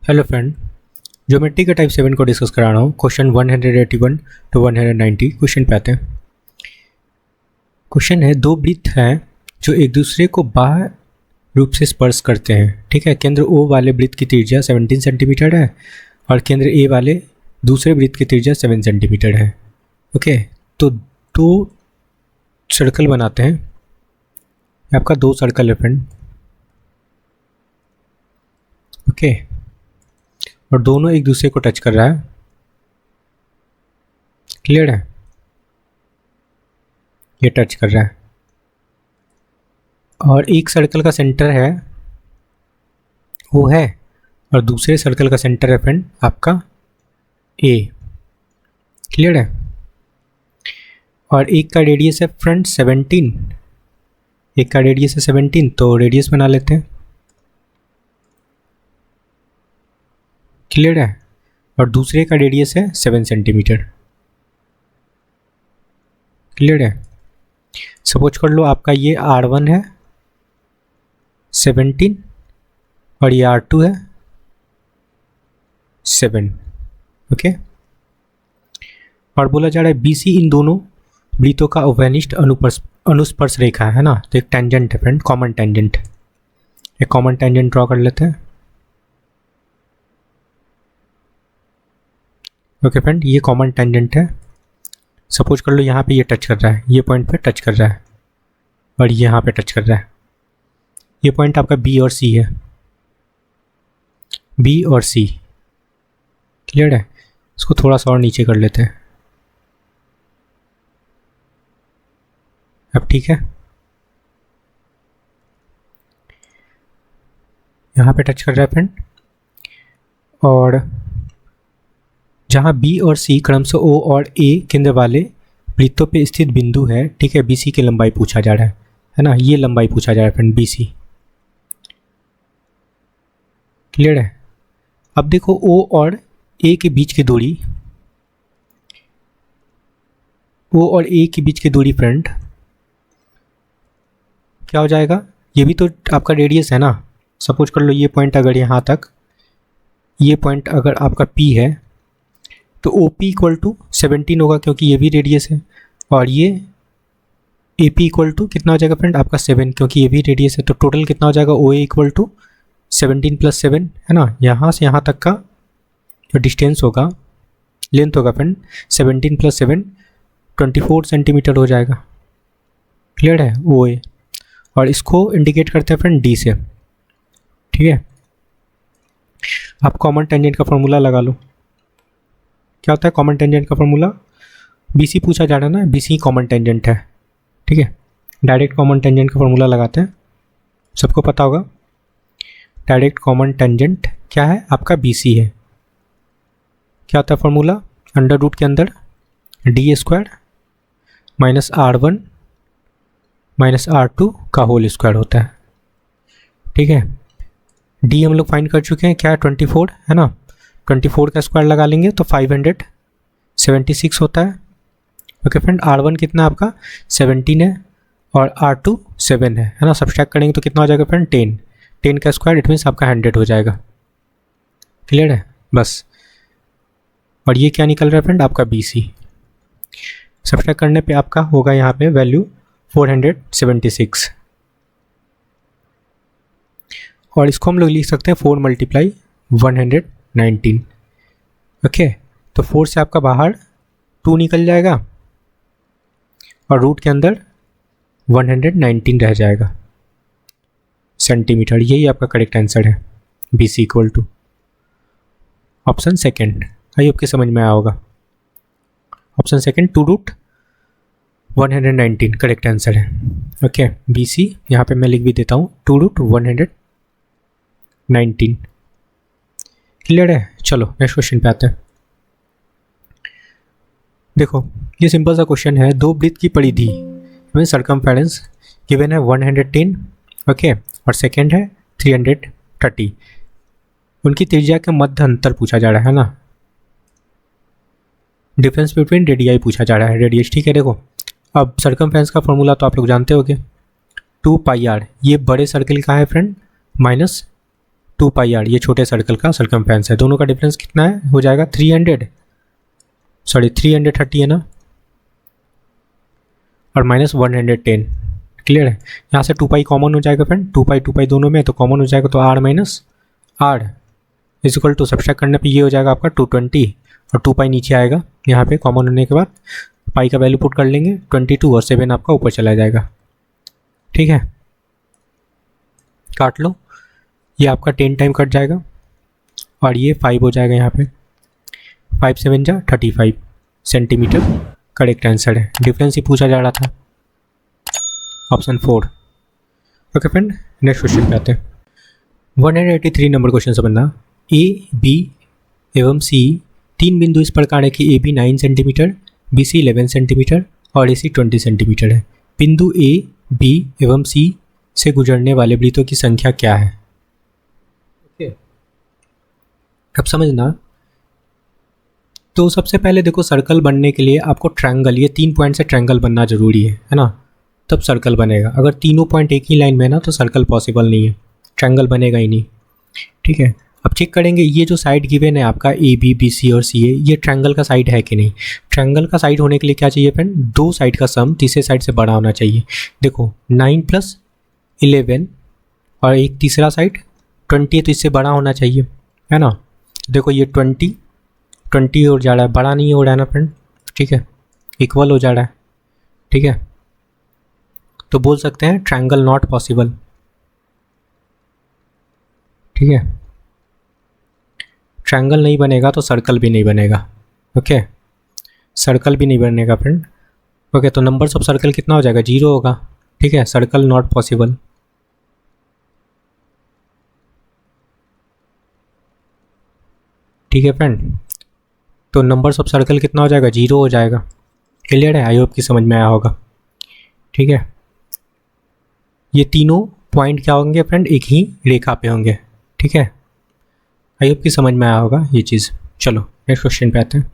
Hello friend, geometry का type 7 को discuss करा रहा हूँ। क्वेश्चन 181 टू 190 क्वेश्चन पे आते हैं। क्वेश्चन है, दो वृत्त हैं जो एक दूसरे को बाह्य रूप से स्पर्श करते हैं। ठीक है, केंद्र O वाले वृत्त की त्रिज्या 17 सेंटीमीटर है और केंद्र A वाले दूसरे वृत्त की त्रिज्या 7 सेंटीमीटर है। ओके, तो दो सर्कल बनाते हैं। आपका दो सर्कल है फ्रेंड। ओके, और दोनों एक दूसरे को टच कर रहा है। क्लियर है, ये टच कर रहा है और एक सर्कल का सेंटर है वो है और दूसरे सर्कल का सेंटर है फ्रेंड आपका A। क्लियर है, और एक का रेडियस है फ्रेंड 17, एक का रेडियस है 17, तो रेडियस बना लेते हैं। क्लियर है, और दूसरे का रेडियस है 7 सेंटीमीटर। क्लियर है, सपोज कर लो आपका ये R1 है 17 और ये R2 है 7। ओके, और बोला जा रहा है BC इन दोनों वृत्तों का अवनिष्ठ अनुस्पर्श रेखा है ना। तो एक टेंजेंट है फ्रेंड, कॉमन टेंजेंट। एक कॉमन टेंजेंट ड्रॉ कर लेते हैं। ओके फ्रेंड, ये कॉमन टेंजेंट है। सपोज कर लो यहाँ पे ये टच कर रहा है, ये पॉइंट पे टच कर रहा है और ये यहाँ पे टच कर रहा है। ये पॉइंट आपका B और C है, B और C। क्लियर है, इसको थोड़ा सा और नीचे कर लेते हैं। अब ठीक है, यहाँ पे टच कर रहा है फ्रेंड, और जहाँ B और C क्रमशः O और A केंद्र वाले वृत्तों पे स्थित बिंदु है। ठीक है, BC की लंबाई पूछा जा रहा है ना, ये लंबाई पूछा जा रहा है फ्रेंड BC। क्लियर है, अब देखो O और A के बीच की दूरी, O और A के बीच की दूरी फ्रेंड क्या हो जाएगा, ये भी तो आपका रेडियस है ना। सपोज कर लो ये पॉइंट अगर यहाँ तक, ये पॉइंट अगर आपका P है तो OP इक्वल टू 17 होगा क्योंकि ये भी रेडियस है, और ये AP इक्वल टू कितना हो जाएगा फ्रेंड आपका 7 क्योंकि ये भी रेडियस है। तो टोटल कितना हो जाएगा OA इक्वल टू 17 + 7 है ना। यहाँ से यहाँ तक का जो डिस्टेंस होगा, लेंथ होगा फ्रेंड 17 + 7 24 सेंटीमीटर हो जाएगा। क्लियर है, OA, और इसको इंडिकेट करते हैं फ्रेंड D से। ठीक है, आप कॉमन टेंजेंट का फॉर्मूला लगा लो। क्या होता है कॉमन टेंजेंट का फॉर्मूला, BC पूछा जा रहा है ना, BC कॉमन टेंजेंट है। ठीक है, डायरेक्ट कॉमन टेंजेंट का फॉर्मूला लगाते हैं, सबको पता होगा। डायरेक्ट कॉमन टेंजेंट क्या है आपका BC है। क्या होता है फॉर्मूला, अंडर रूट के अंदर D² - R1 - R2 का होल स्क्वायर होता है। ठीक है, D हम लोग फाइंड कर चुके हैं, क्या है 24 है ना। 24 का स्क्वायर लगा लेंगे तो 576 होता है। ओके फ्रेंड, R1 कितना आपका 17 है और R2 7 है ना। सब्सट्रैक्ट करेंगे तो कितना हो जाएगा फ्रेंड 10 का स्क्वायर, इट मीन्स आपका 100 हो जाएगा। क्लियर है, बस। और ये क्या निकल रहा है फ्रेंड आपका BC। सब्सट्रैक्ट करने पे आपका होगा यहाँ पे वैल्यू 476, और इसको हम लोग लिख सकते हैं 4 × 119। ओके, तो 4 से आपका बाहर 2 निकल जाएगा और रूट के अंदर 119 रह जाएगा सेंटीमीटर। यही आपका करेक्ट आंसर है, BC equal to option second. I hope कि समझ में आया होगा। ऑप्शन सेकेंड 2√119 करेक्ट आंसर है। ओके, BC यहाँ पे मैं लिख भी देता हूँ 2√119। क्लियर है, चलो नेक्स्ट क्वेश्चन पे आते हैं। देखो ये सिंपल सा क्वेश्चन है, दो वृत्त की परिधि में सर्कमफेरेंस गिवन है 110। ओके, और सेकेंड है 330। उनकी त्रिज्या के मध्य अंतर पूछा जा रहा है ना, डिफरेंस बिटवीन रेडियाई पूछा जा रहा है, रेडियस। ठीक है, देखो अब सर्कमफेरेंस का फॉर्मूला तो आप लोग जानते होगे, 2πr। ये बड़े सर्किल का है फ्रेंड, 2 पाई आर, ये छोटे सर्कल का सर्कमफेरेंस है। दोनों का डिफरेंस कितना है, हो जाएगा 330 है ना, और माइनस 110। क्लियर है। यहाँ से 2 पाई कॉमन हो जाएगा फ्रेंड, 2 पाई दोनों में तो कॉमन हो जाएगा, तो R minus R is equal to, subtract करने पे ये हो जाएगा आपका 220, और 2 पाई नीचे आएगा यहाँ पे कॉमन होने के बाद, पाई का वैल्यू पुट कर लेंगे 22 और 7 आपका ऊपर चला जाएगा। ठीक है, काट लो, ये आपका 10 टाइम कट जाएगा और ये 5 हो जाएगा यहाँ पे, 5 7 जा 35 सेंटीमीटर करेक्ट आंसर है। डिफरेंस ही पूछा जा रहा था, option 4। Okay friend, next question पे आते हैं। 183 नंबर क्वेश्चन समझना। ए बी एवं सी 3 बिंदु इस प्रकार है कि A B 9 centimetre, B C 11 centimetre और ए सी 20 सेंटीमीटर है। बिंदु ए बी एवं सी से गुजरने वाले वृत्तों की संख्या क्या है। ओके, अब समझना। तो सबसे पहले देखो, सर्कल बनने के लिए आपको ट्रायंगल, ये 3 पॉइंट से ट्रायंगल बनना जरूरी है ना, तब सर्कल बनेगा। अगर तीनों पॉइंट एक ही लाइन में है ना तो सर्कल पॉसिबल नहीं है, ट्रायंगल बनेगा ही नहीं। ठीक है, अब चेक करेंगे ये जो साइड गिवन है आपका ए बी बी सी और सी ए, ये ट्रायंगल का साइड है कि नहीं। ट्रायंगल का साइड होने के लिए क्या चाहिए फ्रेंड, 2 साइड का सम तीसरे साइड से बड़ा होना चाहिए। देखो 9 + 11 और एक तीसरा साइड 20 तो इससे बड़ा होना चाहिए, है ना। देखो ये 20 हो जा रहा है, बड़ा नहीं हो रहा है ना फ्रेंड। ठीक है, इक्वल हो जा रहा है। ठीक है, तो बोल सकते हैं ट्रायंगल नॉट पॉसिबल। ठीक है, ट्रायंगल नहीं बनेगा तो सर्कल भी नहीं बनेगा। ओके, सर्कल भी नहीं बनेगा फ्रेंड। ओके, तो नंबर्स ऑफ सर्कल कितना हो जाएगा, 0 होगा। ठीक है, सर्कल नॉट पॉसिबल। ठीक है फ्रेंड, तो नंबर्स ऑफ सर्कल कितना हो जाएगा, 0 हो जाएगा। क्लियर है, आई होप कि समझ में आया होगा। ठीक है, ये तीनों पॉइंट क्या होंगे फ्रेंड, एक ही रेखा पे होंगे। ठीक है, आई होप कि समझ में आया होगा ये चीज़। चलो नेक्स्ट क्वेश्चन पे आते हैं।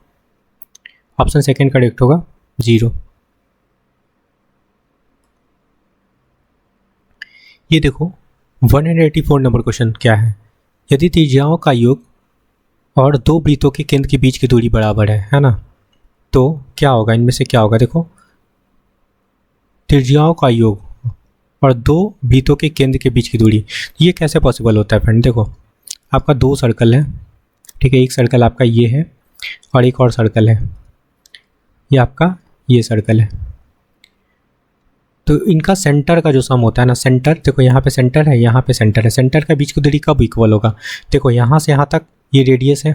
ऑप्शन सेकंड करेक्ट होगा, 0। ये देखो 184 नंबर क्वेश्चन क्या है। यदि त्रिज्याओं का योग और 2 वृत्तों के केंद्र के बीच की दूरी बराबर है ना, तो क्या होगा, इनमें से क्या होगा। देखो त्रिज्याओं का योग और 2 वृत्तों के केंद्र के बीच की दूरी, ये कैसे पॉसिबल होता है फ्रेंड। देखो आपका 2 सर्कल है। ठीक है, एक सर्कल आपका ये है और एक और सर्कल है, ये आपका ये सर्कल है। तो इनका सेंटर का जो सम होता है ना, सेंटर, देखो यहाँ पे सेंटर है, यहाँ पे सेंटर है, सेंटर के बीच की दूरी कब इक्वल होगा। देखो यहाँ से यहाँ तक ये रेडियस है।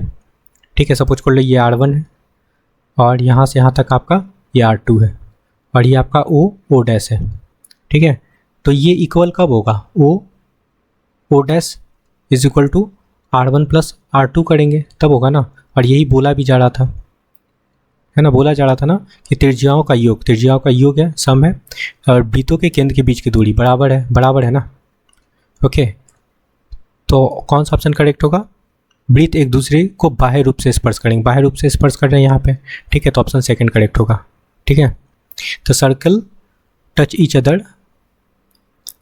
ठीक है, सपोज कर लो ये R1 है और यहाँ से यहाँ तक आपका ये R2 है और ये आपका O डैश है। ठीक है, तो ये इक्वल कब होगा, O dash is equal to R1 + R2 करेंगे तब होगा ना। और यही बोला भी जा रहा था, है ना, बोला जा रहा था ना कि त्रिज्याओं का योग है, सम है, और वृत्तों के केंद्र के बीच की दूरी बराबर है ना। ओके, तो कौन सा ऑप्शन करेक्ट होगा, वृत्त एक दूसरे को बाह्य रूप से स्पर्श करेंगे, बाह्य रूप से स्पर्श कर रहे हैं यहाँ पे। ठीक है, तो ऑप्शन सेकंड करेक्ट होगा। ठीक है, तो circle touch each other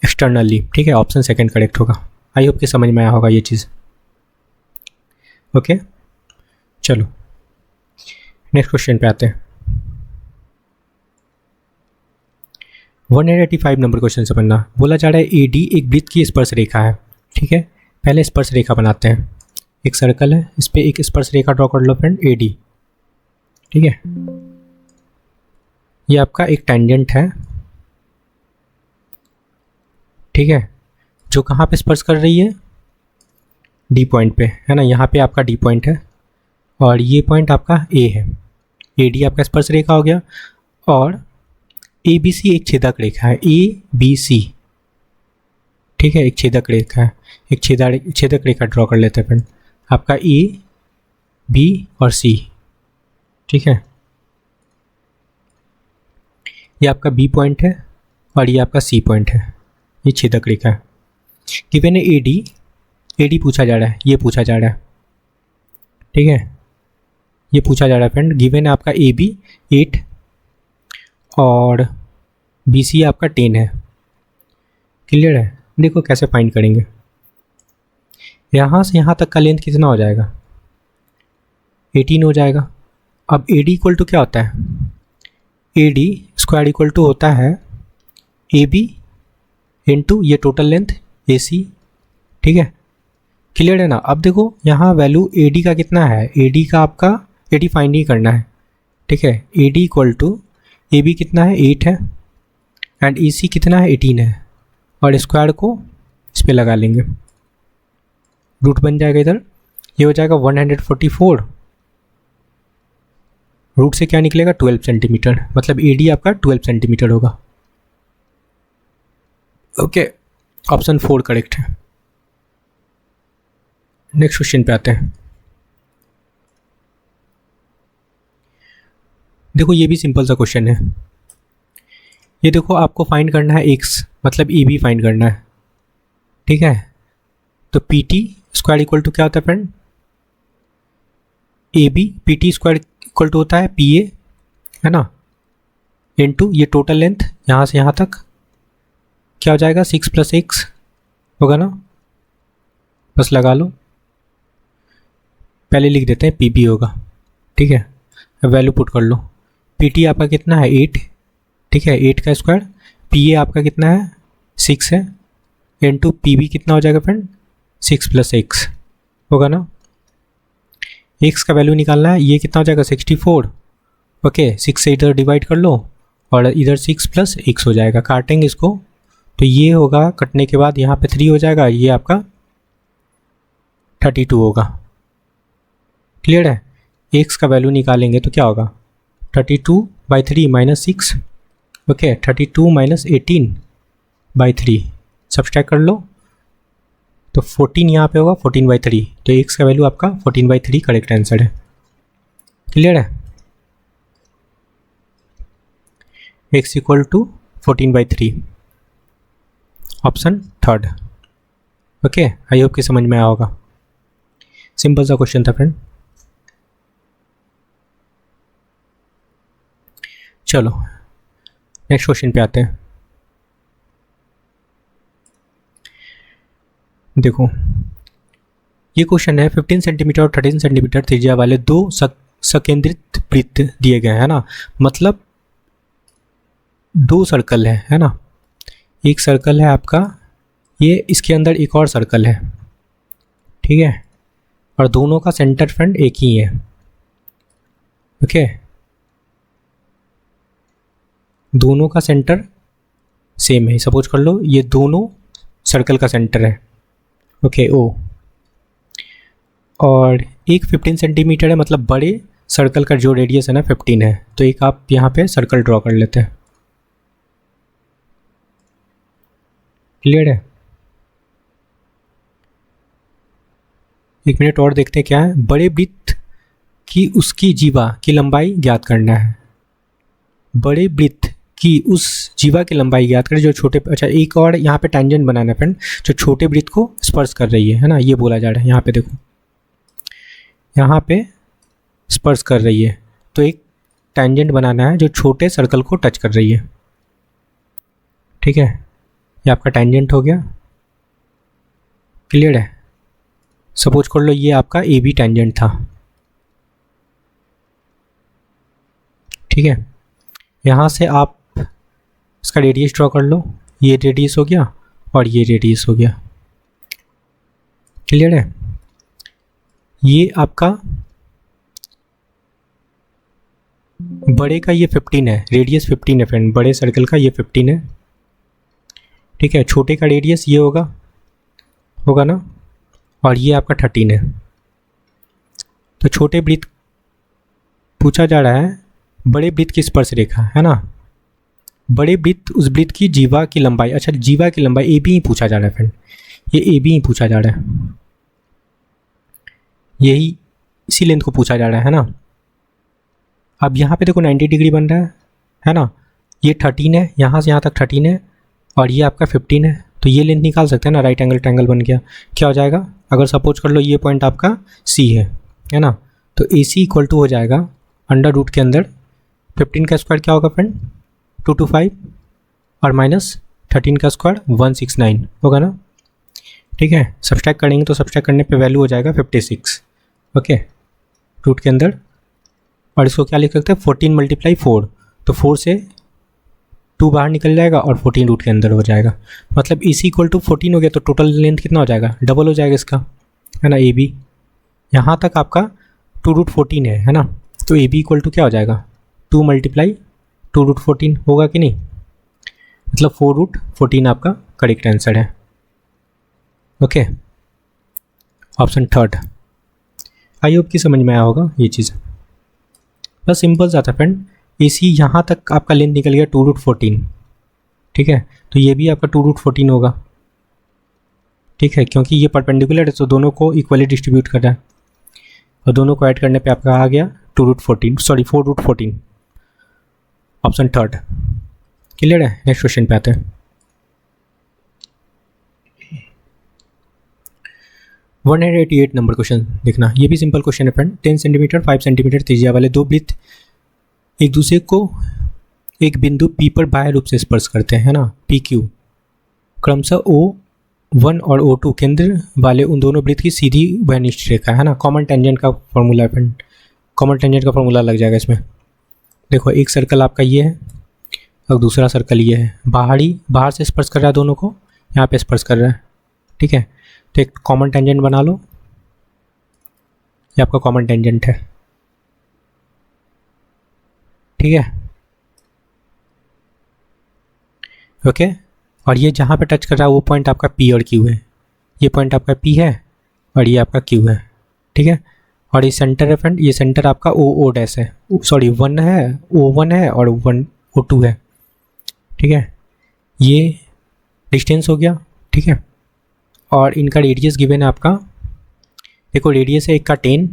externally. ठीक है, ऑप्शन सेकंड करेक्ट होगा। आई होप कि समझ में आया होगा ये चीज़। ओके, चलो नेक्स्ट क्वेश्चन पे आते हैं। 185 नंबर क्वेश्चन समझना। बोला जा रहा है AD एक वृत्त की स्पर्श रेखा है। ठीक है, पहले स्पर्श रेखा बनाते हैं। एक सर्कल है, इस पर एक स्पर्श रेखा ड्रॉ कर लो फ्रेंड, AD। ठीक है, ये आपका एक टेंजेंट है। ठीक है, जो कहाँ पे स्पर्श कर रही है, D पॉइंट पे, है ना। यहाँ पे आपका D पॉइंट है और ये पॉइंट आपका A है। AD आपका स्पर्श रेखा हो गया और ABC एक छेदक रेखा है, ABC। ठीक है, एक छेदक रेखा है, एक छेदक रेखा ड्रॉ कर लेते हैं फ्रेंड, आपका A, B और C। ठीक है, ये आपका B पॉइंट है और ये आपका C पॉइंट है, ये छेदक रेखा है। गिवन है AD पूछा जा रहा है, ये पूछा जा रहा है। ठीक है, ये पूछा जा रहा है फ्रेंड। गिवन है आपका AB 8 और BC आपका 10 है। क्लियर है, देखो कैसे फाइंड करेंगे। यहाँ से यहाँ तक का लेंथ कितना हो जाएगा, 18 हो जाएगा। अब ए डी इक्वल टू क्या होता है, A D square equal to होता है ए बी इंटू ये टोटल लेंथ ए सी। ठीक है, क्लियर है ना। अब देखो यहाँ वैल्यू ए डी का कितना है, ए डी का आपका ए डी फाइंड ही करना है। ठीक है, A D equal to A B कितना है 8 है एंड ए सी कितना है 18 है, और स्क्वायर को इस पर लगा लेंगे, रूट बन जाएगा इधर, ये हो जाएगा 144। रूट से क्या निकलेगा 12 सेंटीमीटर, मतलब ए डी आपका 12 सेंटीमीटर होगा। ओके, ऑप्शन 4 करेक्ट है। नेक्स्ट क्वेश्चन पे आते हैं। देखो ये भी सिंपल सा क्वेश्चन है। ये देखो आपको फाइंड करना है एक्स, मतलब ए बी फाइंड करना है। ठीक है, तो P T square equal to क्या होता है friend, A B P T square equal to होता है पी ए, है ना, इनटू ये टोटल लेंथ यहाँ से यहाँ तक क्या हो जाएगा 6 + x होगा ना, बस लगा लो, पहले लिख देते हैं पी बी होगा। ठीक है, वैल्यू पुट कर लो, पी टी आपका कितना है 8, ठीक है 8 का स्क्वायर, पी ए आपका कितना है 6 है, इनटू पी बी कितना हो जाएगा फ्रेंड 6 + x होगा ना। x का वैल्यू निकालना है, ये कितना हो जाएगा 64। ओके, 6 से इधर डिवाइड कर लो और इधर 6 + x हो जाएगा, काटेंगे इसको तो ये होगा, कटने के बाद यहाँ पे 3 हो जाएगा, ये आपका 32 होगा। क्लियर है, x का वैल्यू निकालेंगे तो क्या होगा 32/3 - 6, ओके 32 - 18/3 सब्सट्रैक्ट कर लो तो 14 यहाँ पे होगा 14/3, तो x का वैल्यू आपका 14/3 करेक्ट आंसर है। क्लियर है, x equal to 14/3, option 3। Okay, I hope कि समझ में आया होगा, सिंपल सा क्वेश्चन था फ्रेंड। चलो नेक्स्ट क्वेश्चन पे आते हैं। देखो ये क्वेश्चन है 15 सेंटीमीटर और 13 सेंटीमीटर त्रिज्या वाले दो सकेंद्रित वृत्त दिए गए हैं ना, मतलब दो सर्कल है ना, एक सर्कल है आपका ये, इसके अंदर एक और सर्कल है, ठीक है, और दोनों का सेंटर फ्रेंड एक ही है। ओके, दोनों का सेंटर सेम है, सपोज कर लो ये दोनों सर्कल का सेंटर है, ओके ओ, और एक 15 सेंटीमीटर है, मतलब बड़े सर्कल का जो रेडियस है ना 15 है, तो एक आप यहाँ पे सर्कल ड्रॉ कर लेते हैं। क्लियर है, एक मिनट और देखते हैं क्या है। बड़े वृत्त की उसकी जीवा की लंबाई ज्ञात करना है, बड़े वृत्त की उस जीवा की लंबाई ज्ञात करें जो छोटे, अच्छा एक और यहाँ पे टेंजेंट बनाना है फ्रेंड, जो छोटे वृत्त को स्पर्श कर रही है ना, ये बोला जा रहा है। यहाँ पे देखो, यहाँ पे स्पर्श कर रही है, तो एक टेंजेंट बनाना है जो छोटे सर्कल को टच कर रही है। ठीक है, ये आपका टेंजेंट हो गया। क्लियर है, सपोज कर लो ये आपका ए बी टेंजेंट था। ठीक है, यहाँ से आप इसका रेडियस ड्रॉ कर लो, ये रेडियस हो गया और ये रेडियस हो गया। क्लियर है, ये आपका बड़े का ये 15 है, रेडियस 15 है फ्रेंड, बड़े सर्कल का ये 15 है। ठीक है, छोटे का रेडियस ये होगा ना, और ये आपका 13 है। तो छोटे वृत्त पूछा जा रहा है, बड़े वृत्त की स्पर्श रेखा है ना, बड़े वृत्त उस वृत्त की जीवा की लंबाई, अच्छा जीवा की लंबाई ए बी ही पूछा जा रहा है फ्रेंड, ये ए बी ही पूछा जा रहा है, यही इसी लेंथ को पूछा जा रहा है ना। अब यहाँ पे देखो 90 डिग्री बन रहा है ना, ये 13 है, यहाँ से यहाँ तक 13 है और ये आपका 15 है, तो ये लेंथ निकाल सकते हैं ना, राइट एंगल ट्रायंगल बन गया। क्या हो जाएगा, अगर सपोज कर लो ये पॉइंट आपका सी है ना, तो ए सी इक्वल टू हो जाएगा अंडर रूट के अंदर 15 का स्क्वायर क्या होगा फ्रेंड 225 और -13 का स्क्वायर 169 होगा ना। ठीक है, सब्सट्रैक्ट करेंगे तो सब्सट्रैक्ट करने पे वैल्यू हो जाएगा 56। ओके, रूट के अंदर, और इसको क्या लिख सकते हैं 14 × 4, तो 4 से 2 बाहर निकल जाएगा और 14 रूट के अंदर हो जाएगा। मतलब इसी इक्वल टू 14 हो गया, तो टोटल लेंथ कितना हो जाएगा, डबल हो जाएगा इसका, है ना। ए बी यहाँ तक आपका 2√14 है ना, तो ए बी इक्वल टू क्या हो जाएगा 2 × 2√14 होगा कि नहीं, मतलब 4√14 आपका करेक्ट आंसर है। Okay, option third. I hope की समझ में आया होगा ये चीज़, बस सिंपल सा था फ्रेंड। इसी यहाँ तक आपका लेंथ निकल गया 2√14, ठीक है, तो ये भी आपका 2√14 होगा, ठीक है, क्योंकि ये परपेंडिकुलर है तो दोनों को इक्वली डिस्ट्रीब्यूट कर रहा है, और दोनों को ऐड करने पे आपका आ गया 4√14। ऑप्शन थर्ड क्लियर है। नेक्स्ट क्वेश्चन पे आते हैं। 188 नंबर क्वेश्चन देखना, ये भी सिंपल क्वेश्चन है फ्रेंड। 10 सेंटीमीटर 5 सेंटीमीटर त्रिज्या वाले दो वृत्त एक दूसरे को एक बिंदु P पर बाह्य रूप से स्पर्श करते हैं ना, PQ, क्रमशः O1 और O2 केंद्र वाले उन दोनों वृत्त की सीधी वनिष्ठ रेखा है ना। कॉमन टेंजेंट का फॉर्मूला है फ्रेंड, कॉमन टेंजेंट का फॉर्मूला लग जाएगा इसमें। देखो एक सर्कल आपका ये है और दूसरा सर्कल ये है, बाहर से स्पर्श कर रहा है दोनों को, यहाँ पे स्पर्श कर रहा है, ठीक है। तो एक कॉमन टेंजेंट बना लो, ये आपका कॉमन टेंजेंट है, ठीक है। ओके, और ये जहाँ पे टच कर रहा है वो पॉइंट आपका P और Q है, ये पॉइंट आपका P है और ये आपका Q है, ठीक है। और ये सेंटर है फ्रेंड, ये सेंटर आपका O डैश है, सॉरी 1 है, O1 है और O2 है, ठीक है। ये डिस्टेंस हो गया, ठीक है। और इनका रेडियस गिवन है आपका, देखो रेडियस है एक का 10,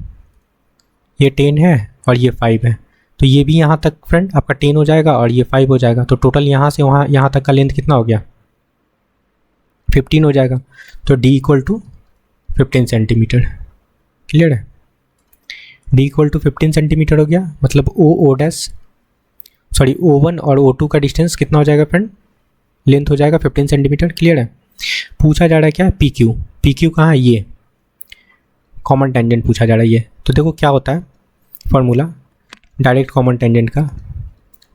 ये 10 है और ये 5 है, तो ये भी यहाँ तक फ्रेंड आपका 10 हो जाएगा और ये 5 हो जाएगा, तो टोटल यहाँ से वहाँ यहाँ तक का लेंथ कितना हो गया 15 हो जाएगा। तो D = 15 सेंटीमीटर, क्लियर है। D = 15 सेंटीमीटर हो गया, मतलब O1 और O2 का डिस्टेंस कितना हो जाएगा फ्रेंड, लेंथ हो जाएगा 15 सेंटीमीटर, क्लियर है। पूछा जा रहा है क्या PQ कहाँ है, ये कॉमन टेंजेंट पूछा जा रहा है ये। तो देखो क्या होता है फॉर्मूला डायरेक्ट कॉमन टेंजेंट का,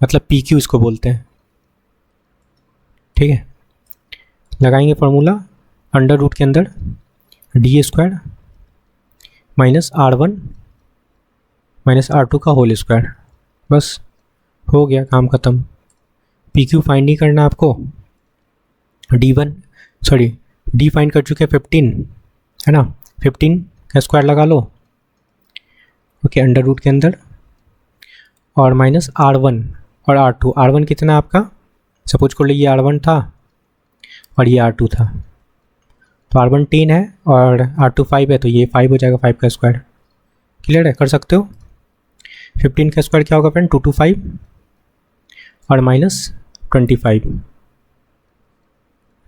मतलब PQ इसको बोलते हैं, ठीक है। लगाएंगे फॉर्मूला, अंडर रूट के अंदर D² -R1 -R2 का होल स्क्वायर, बस हो गया काम ख़त्म। PQ फाइंड नहीं करना आपको, D फाइंड कर चुके 15 है ना, 15 का स्क्वायर लगा लो, ओके, अंडर रूट के अंदर, और -R1 और R2। R1 कितना आपका, सपोज कर लो ये R1 था और ये R2 था, तो R1 10 है और R2 5 है, तो ये 5 हो जाएगा, 5 का स्क्वायर, क्लियर है, कर सकते हो। 15 का स्क्वायर क्या होगा फ्रेंड 225 और -25,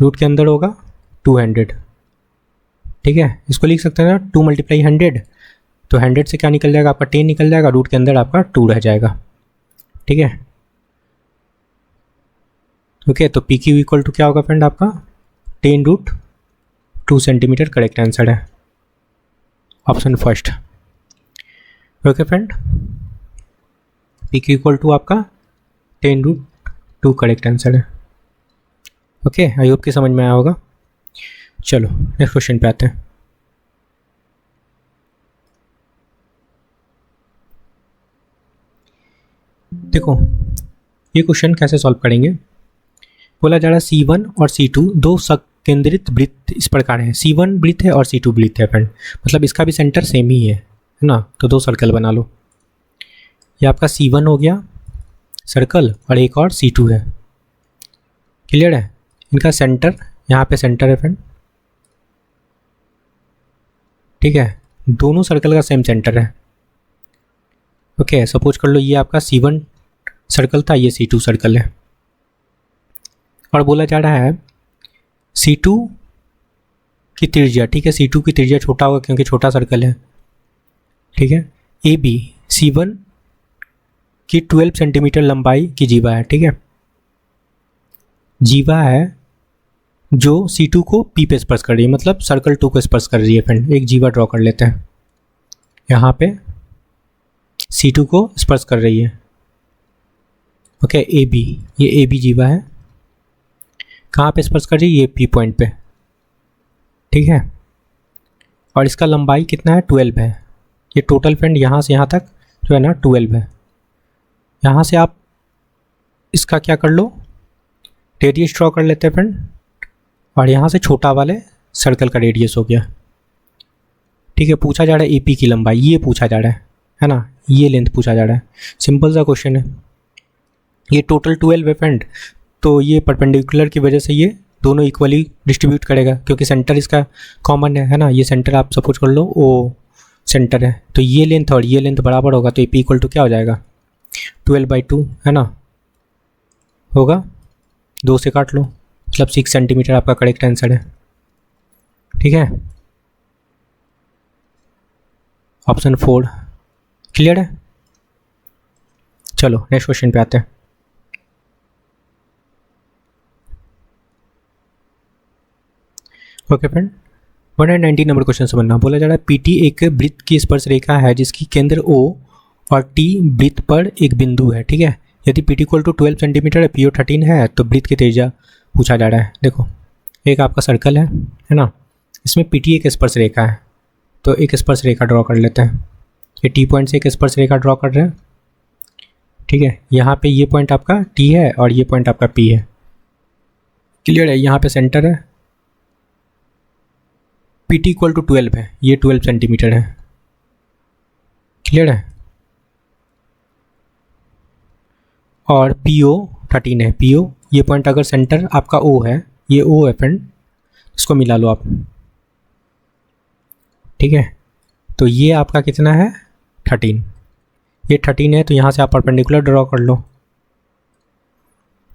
रूट के अंदर होगा 200, ठीक है। इसको लिख सकते हैं ना 2 × 100, तो 100 से क्या निकल जाएगा आपका 10 निकल जाएगा, रूट के अंदर आपका 2 रह जाएगा, ठीक है। ओके, तो PQ = क्या होगा फ्रेंड आपका 10√2 सेंटीमीटर, करेक्ट आंसर है, option first. Okay friend, PQ = आपका 10√2 करेक्ट आंसर है। ओके, आई होप कि समझ में आया होगा। चलो नेक्स्ट क्वेश्चन पे आते हैं। देखो ये क्वेश्चन कैसे सॉल्व करेंगे, बोला जा रहा है C1 और C2 दो सकेंद्रित वृत्त इस प्रकार हैं, C1 वृत्त है और C2 वृत्त है फ्रेंड, मतलब इसका भी सेंटर सेम ही है ना, तो दो सर्कल बना लो। ये आपका C1 हो गया सर्कल और एक और C2 है, क्लियर है। इनका सेंटर यहाँ पे सेंटर है फ्रेंड, ठीक है, दोनों सर्कल का सेम सेंटर है। ओके, सपोज कर लो ये आपका C1 सर्कल था, ये C2 सर्कल है, और बोला जा रहा है C2 की त्रिज्या, ठीक है, C2 की त्रिज्या छोटा होगा क्योंकि छोटा सर्कल है, ठीक है। AB C1 की 12 सेंटीमीटर लंबाई की जीवा है, ठीक है, जीवा है जो C2 को P पे स्पर्श कर रही है, मतलब सर्कल 2 को स्पर्श कर रही है फ्रेंड। एक जीवा ड्रॉ कर लेते हैं, यहाँ पे C2 को स्पर्श कर रही है। ओके, AB, ये AB जीवा है, कहाँ पे स्पर्श कर रही है? ये P पॉइंट पे, ठीक है। और इसका लंबाई कितना है? 12 है। ये टोटल फ्रेंड यहाँ से यहाँ तक जो है ना 12 है। यहाँ से आप इसका क्या कर लो, रेडियस ड्रॉ कर लेते हैं फ्रेंड, और यहाँ से छोटा वाले सर्कल का रेडियस हो गया, ठीक है। पूछा जा रहा है AP की लंबाई, ये पूछा जा रहा है ना, ये लेंथ पूछा जा रहा है। सिंपल सा क्वेश्चन है। ये टोटल 12 है फ्रेंड, तो ये परपेंडिकुलर की वजह से ये दोनों इक्वली डिस्ट्रीब्यूट करेगा, क्योंकि सेंटर इसका कॉमन है ना। ये सेंटर आप सपोज कर लो O सेंटर है, तो ये लेंथ और ये लेंथ बराबर होगा, तो AP इक्वल टू क्या हो जाएगा? 12/2 है ना, होगा। 2 से काट लो, मतलब 6 सेंटीमीटर आपका करेक्ट आंसर है, ठीक है। ऑप्शन 4 क्लियर है। चलो नेक्स्ट क्वेश्चन पे आते हैं। ओके फ्रेंड, 190 नंबर क्वेश्चन समझना। बोला जा रहा है PT एक वृत्त की स्पर्श रेखा है जिसकी केंद्र O और T वृत्त पर एक बिंदु है, ठीक है। यदि PT इक्वल टू 12 सेंटीमीटर है, PO 13 है, तो वृत्त की त्रिज्या पूछा जा रहा है। देखो, एक आपका सर्कल है ना, इसमें PT एक स्पर्श रेखा है, तो एक स्पर्श रेखा ड्रॉ कर लेते हैं। ये T पॉइंट से एक स्पर्श रेखा ड्रॉ कर रहे हैं, ठीक है। यहाँ पे ये पॉइंट आपका T है और ये पॉइंट आपका P है, क्लियर है। यहाँ पे सेंटर है, PT इक्वल टू 12 है, ये 12 सेंटीमीटर है, क्लियर है। और PO 13 है। PO ये पॉइंट अगर सेंटर आपका O है, ये O है फ्रेंड, इसको मिला लो आप, ठीक है। तो ये आपका कितना है? 13। ये 13 है, तो यहाँ से आप परपेंडिकुलर ड्रॉ कर लो।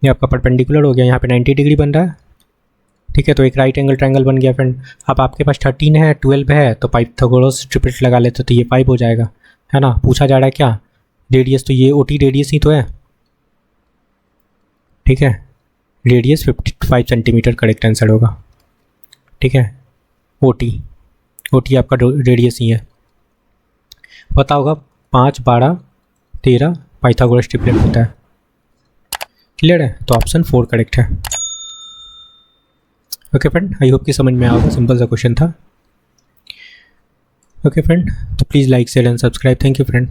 ये आपका परपेंडिकुलर हो गया, यहाँ पे 90 डिग्री बन रहा है, ठीक है। तो एक राइट एंगल ट्रायंगल बन गया फ्रेंड। अब आपके पास 13 है, 12 है, तो पाइथागोरस ट्रिपलेट लगा लेते तो ये 5 हो जाएगा, है ना। पूछा जा रहा है क्या? रेडियस, तो ये OT रेडियस ही तो है, ठीक है। रेडियस 55 सेंटीमीटर करेक्ट आंसर होगा, ठीक है। OT आपका रेडियस ही है। पता होगा 5, 12, 13 पाइथागोरस ट्रिपलेट होता है, क्लियर है। तो ऑप्शन 4 करेक्ट है। ओके फ्रेंड, आई होप कि समझ में आओगे, सिंपल सा क्वेश्चन था। ओके फ्रेंड, तो please like share and subscribe. Thank you friend.